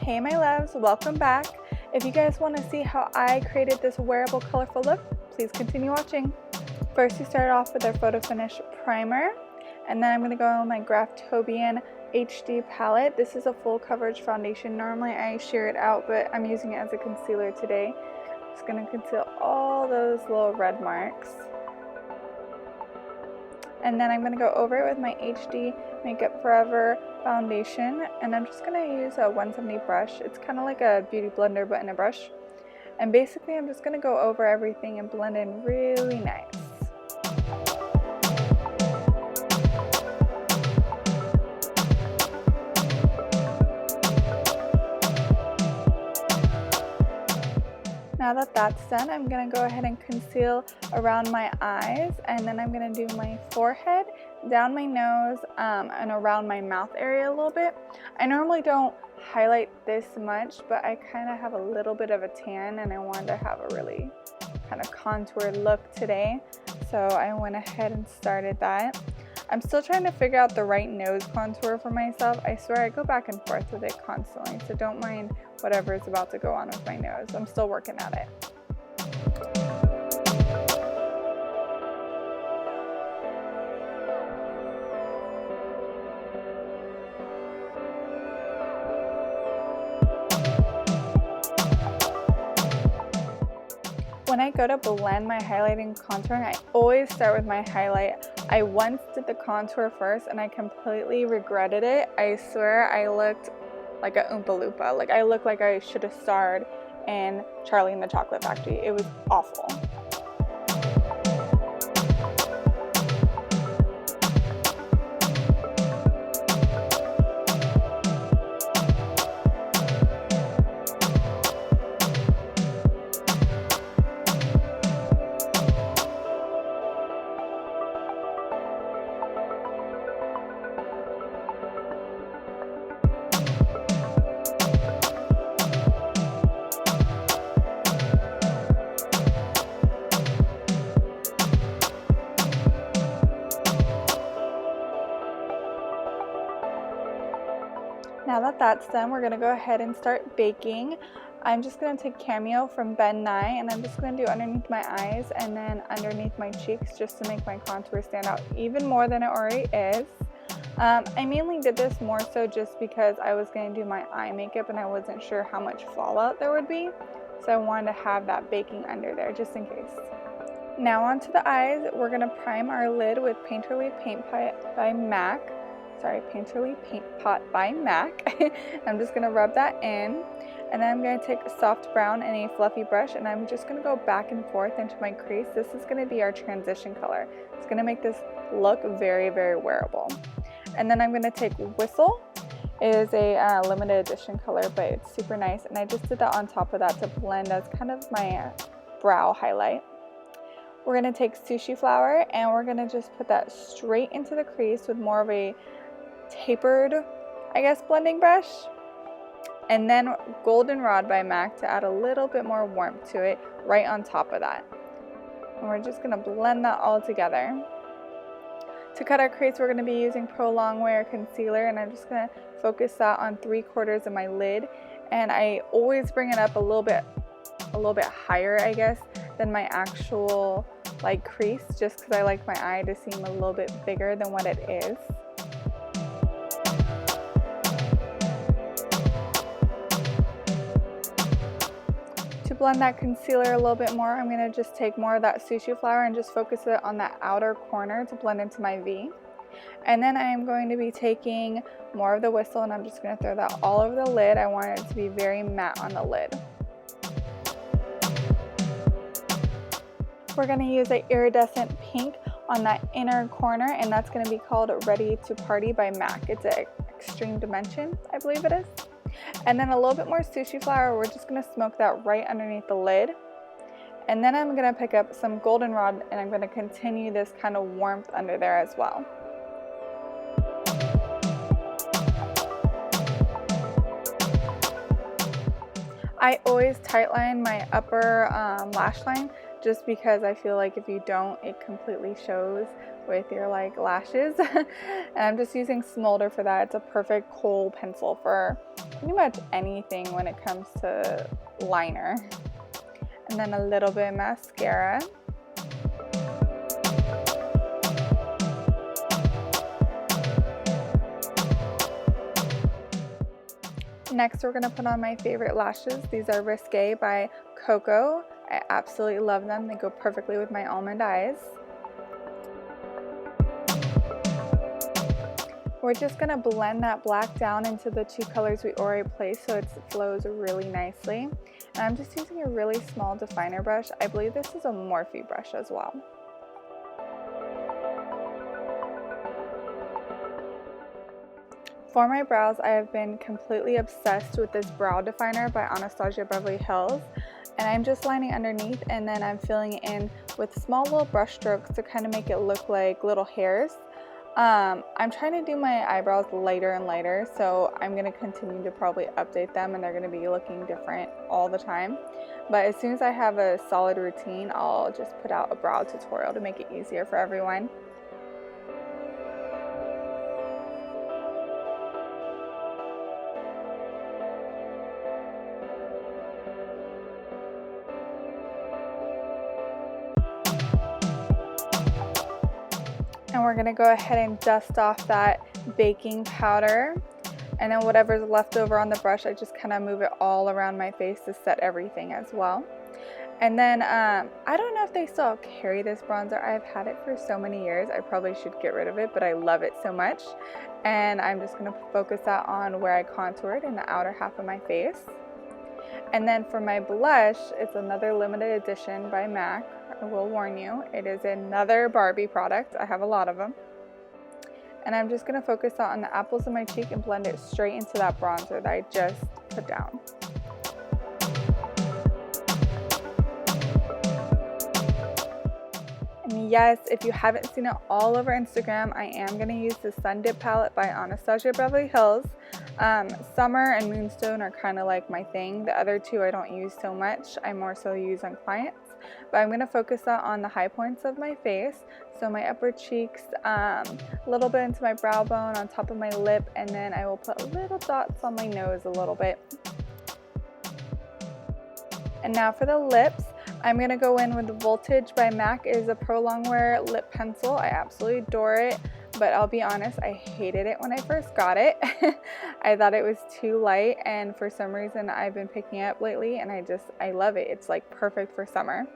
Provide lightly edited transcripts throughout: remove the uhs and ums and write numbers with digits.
Hey my loves, welcome back. If you guys want to see how I created this wearable colorful look, please continue watching. First we started off with our Photo Finish primer, and then I'm going to go on my Graftobien HD Palette. This is a full coverage foundation. Normally I sheer it out, but I'm using it as a concealer today. Just going to conceal all those little red marks. And then I'm going to go over it with my HD Makeup Forever foundation, and I'm just going to use a 170 brush. It's kind of like a beauty blender but in a brush. And basically I'm just going to go over everything and blend in really nice. Now that that's done, I'm going to go ahead and conceal around my eyes, and then I'm going to do my forehead, down my nose, and around my mouth area a little bit. I normally don't highlight this much, but I kind of have a little bit of a tan and I wanted to have a really kind of contoured look today, so I went ahead and started that. I'm still trying to figure out the right nose contour for myself. I swear I go back and forth with it constantly, so don't mind whatever is about to go on with my nose. I'm still working at it. When I go to blend my highlighting and contouring, I always start with my highlight. I once did the contour first and I completely regretted it. I swear I looked like a Oompa Loompa. Like I looked like I should have starred in Charlie and the Chocolate Factory. It was awful. Now that that's done, we're going to go ahead and start baking. I'm just going to take Cameo from Nye, and I'm just going to do underneath my eyes and then underneath my cheeks just to make my contour stand out even more than it already is. I mainly did this more so just because I was going to do my eye makeup and I wasn't sure how much fallout there would be. So I wanted to have that baking under there just in case. Now onto the eyes, we're going to prime our lid with Painterly Paint Pot by MAC. Painterly Paint Pot by MAC. I'm just going to rub that in, and then I'm going to take a soft brown and a fluffy brush, and I'm just going to go back and forth into my crease. This is going to be our transition color. It's going to make this look very, very wearable. And then I'm going to take Whistle. It is a limited edition color, but it's super nice, and I just did that on top of that to blend as kind of my brow highlight. We're going to take Sushi Flower, and we're going to just put that straight into the crease with more of a tapered, I guess, blending brush, and then GoldenRod by MAC to add a little bit more warmth to it right on top of that. And we're just going to blend that all together. To cut our crease, we're going to be using Pro Longwear Concealer, and I'm just going to focus that on 3/4 of my lid, and I always bring it up a little bit higher, I guess, than my actual like crease, just because I like my eye to seem a little bit bigger than what it is. To blend that concealer a little bit more, I'm going to just take more of that Sushi Flower and just focus it on that outer corner to blend into my V. And then I am going to be taking more of the Whistle, and I'm just going to throw that all over the lid. I want it to be very matte on the lid. We're going to use an iridescent pink on that inner corner, and that's going to be called Ready to Party by MAC. It's an Extreme Dimension, I believe it is. And then a little bit more Sushi Flower. We're just going to smoke that right underneath the lid. And then I'm going to pick up some GoldenRod, and I'm going to continue this kind of warmth under there as well. I always tightline my upper lash line, just because I feel like if you don't, it completely shows with your like lashes. And I'm just using Smoulder for that. It's a perfect kohl pencil for pretty much anything when it comes to liner. And then a little bit of mascara. Next, we're going to put on my favorite lashes. These are Risque by KoKo. I absolutely love them. They go perfectly with my almond eyes. We're just going to blend that black down into the two colors we already placed so it flows really nicely. And I'm just using a really small definer brush. I believe this is a Morphe brush as well. For my brows, I have been completely obsessed with this brow definer by Anastasia Beverly Hills, and I'm just lining underneath and then I'm filling it in with small little brush strokes to kind of make it look like little hairs. I'm trying to do my eyebrows lighter and lighter, so I'm going to continue to probably update them and they're going to be looking different all the time. But as soon as I have a solid routine, I'll just put out a brow tutorial to make it easier for everyone. And we're gonna go ahead and dust off that baking powder, and then whatever's left over on the brush, I just kind of move it all around my face to set everything as well. And then I don't know if they still carry this bronzer. I've had it for so many years. I probably should get rid of it, but I love it so much. And I'm just gonna focus that on where I contoured in the outer half of my face. And then for my blush, it's another limited edition by MAC. I will warn you, it is another Barbie product. I have a lot of them. And I'm just going to focus on the apples of my cheek and blend it straight into that bronzer that I just put down. And yes, if you haven't seen it all over Instagram, I am going to use the Sundipped palette by Anastasia Beverly Hills. Summer and Moonstone are kind of like my thing. The other two I don't use so much. I more so use on clients. But I'm going to focus that on the high points of my face. So my upper cheeks, a little bit into my brow bone, on top of my lip, and then I will put little dots on my nose a little bit. And now for the lips, I'm going to go in with the Voltage by MAC. It is a pro longwear lip pencil. I absolutely adore it, but I'll be honest, I hated it when I first got it. I thought it was too light, and for some reason I've been picking it up lately, and I love it. It's like perfect for summer.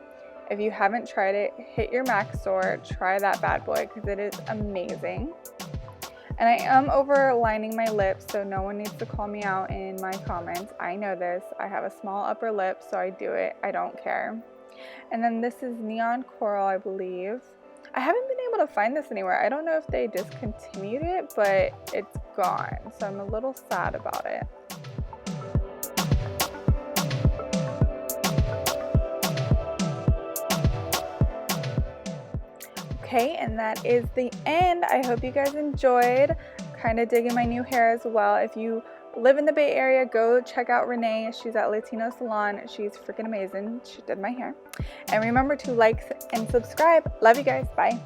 If you haven't tried it, hit your MAC store, try that bad boy because it is amazing. And I am overlining my lips, so no one needs to call me out in my comments. I know this. I have a small upper lip, so I do it. I don't care. And then this is Neon Coral, I believe. I haven't been able to find this anywhere. I don't know if they discontinued it, but it's gone, so I'm a little sad about it. Okay, and that is the end. I hope you guys enjoyed. Kind of digging my new hair as well. If you live in the Bay Area, go check out Renee. She's at Latino Salon. She's freaking amazing. She did my hair. And remember to like and subscribe. Love you guys. Bye.